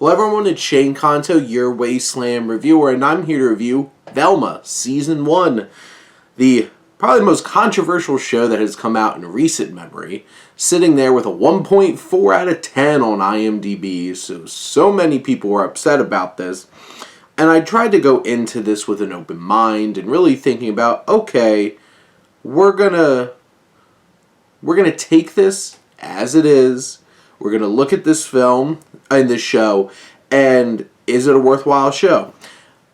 Hello everyone, it's Shane Kanto, your Wasteland reviewer, and I'm here to review Velma, Season 1, the probably most controversial show that has come out in recent memory, sitting there with a 1.4 out of 10 on IMDb, so many people were upset about this, and I tried to go into this with an open mind and really thinking about, okay, we're gonna take this as it is. We're going to look at this film and this show, and is it a worthwhile show?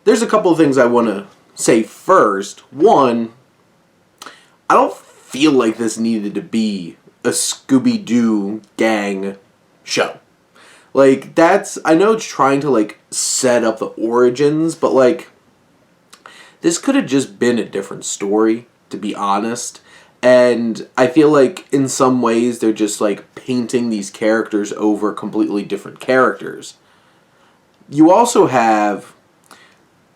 There's a couple of things I want to say first. One, I don't feel like this needed to be a Scooby-Doo gang show. Like, I know it's trying to, set up the origins, but, this could have just been a different story, to be honest. And I feel like in some ways they're just painting these characters over completely different characters. You also have,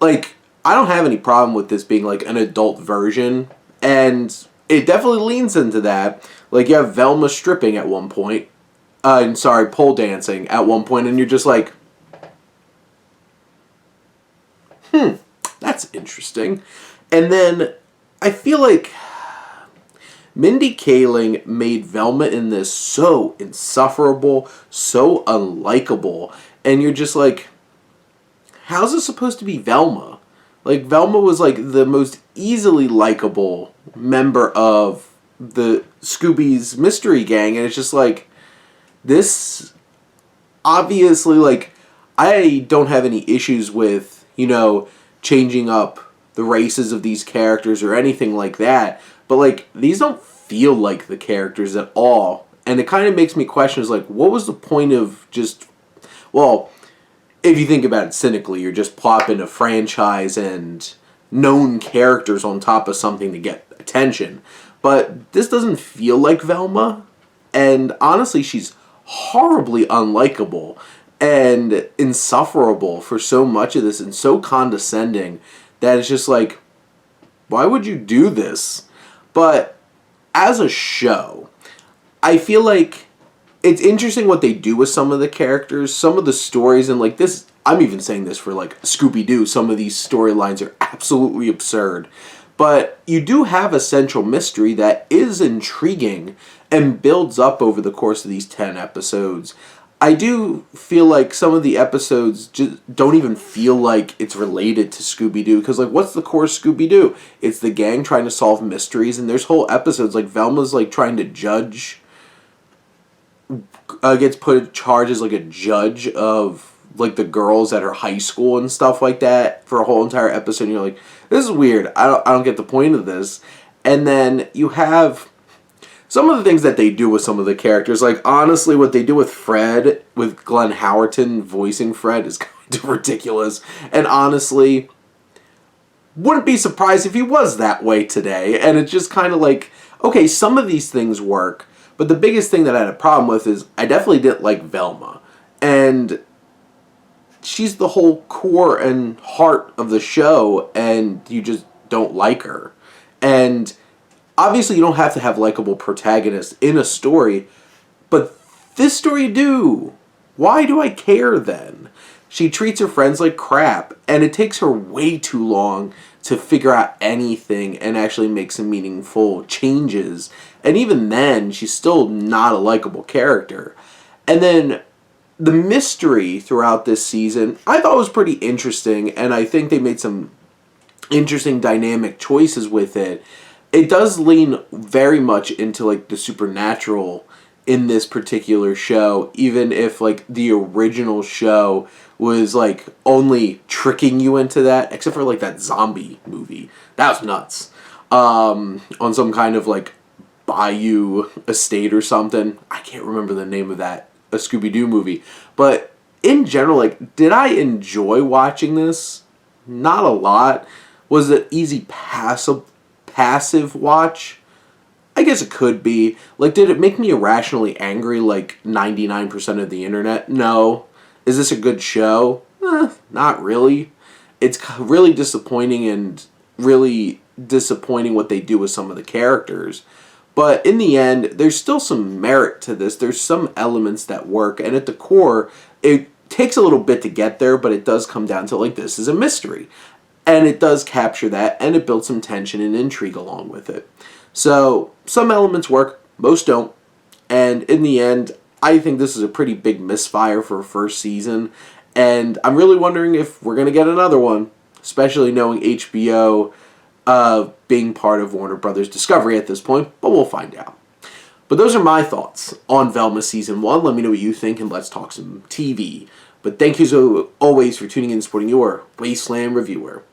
I don't have any problem with this being an adult version, and it definitely leans into that. You have Velma stripping at one point, pole dancing at one point, and you're just that's interesting. And then I feel like Mindy Kaling made Velma in this so insufferable, so unlikable, and you're just how's it supposed to be Velma? Velma was the most easily likable member of the Scooby's mystery gang, and it's just this, obviously, I don't have any issues with, changing up the races of these characters or anything like that. But, these don't feel like the characters at all. And it kind of makes me question, what was the point of just... Well, if you think about it cynically, you're just plopping a franchise and known characters on top of something to get attention. But this doesn't feel like Velma. And honestly, she's horribly unlikable and insufferable for so much of this and so condescending that it's just why would you do this? But as a show, I feel like it's interesting what they do with some of the characters, some of the stories, and this, I'm even saying this for Scooby-Doo, some of these storylines are absolutely absurd. But you do have a central mystery that is intriguing and builds up over the course of these 10 episodes. I do feel like some of the episodes just don't even feel like it's related to Scooby-Doo, because, what's the core Scooby-Doo? It's the gang trying to solve mysteries, and there's whole episodes, Velma's, trying to judge, gets put in charge as, a judge of, the girls at her high school and stuff like that for a whole entire episode, and you're this is weird, I don't get the point of this. And then you have some of the things that they do with some of the characters, honestly, what they do with Fred, with Glenn Howerton voicing Fred, is kind of ridiculous. And honestly, wouldn't be surprised if he was that way today. And it's just kind of okay, some of these things work, but the biggest thing that I had a problem with is I definitely didn't like Velma. And she's the whole core and heart of the show, and you just don't like her. And obviously, you don't have to have likable protagonists in a story, but this story you do. Why do I care then? She treats her friends like crap, and it takes her way too long to figure out anything and actually make some meaningful changes. And even then, she's still not a likable character. And then the mystery throughout this season, I thought was pretty interesting, and I think they made some interesting dynamic choices with it. It does lean very much into, the supernatural in this particular show, even if, the original show was, only tricking you into that, except for, that zombie movie. That was nuts. On some kind of, Bayou estate or something. I can't remember the name of that, a Scooby-Doo movie. But, in general, did I enjoy watching this? Not a lot. Was it easy passive watch? I guess it could be. Did it make me irrationally angry 99% of the internet? No. Is this a good show? Not really. It's really disappointing, and really disappointing what they do with some of the characters. But in the end, there's still some merit to this. There's some elements that work, and at the core, it takes a little bit to get there, but it does come down to, like, this is a mystery. And it does capture that, and it builds some tension and intrigue along with it. So, some elements work, most don't. And in the end, I think this is a pretty big misfire for a first season. And I'm really wondering if we're going to get another one, especially knowing HBO being part of Warner Brothers Discovery at this point, but we'll find out. But those are my thoughts on Velma Season 1. Let me know what you think, and let's talk some TV. But thank you so always for tuning in and supporting your Wasteland reviewer.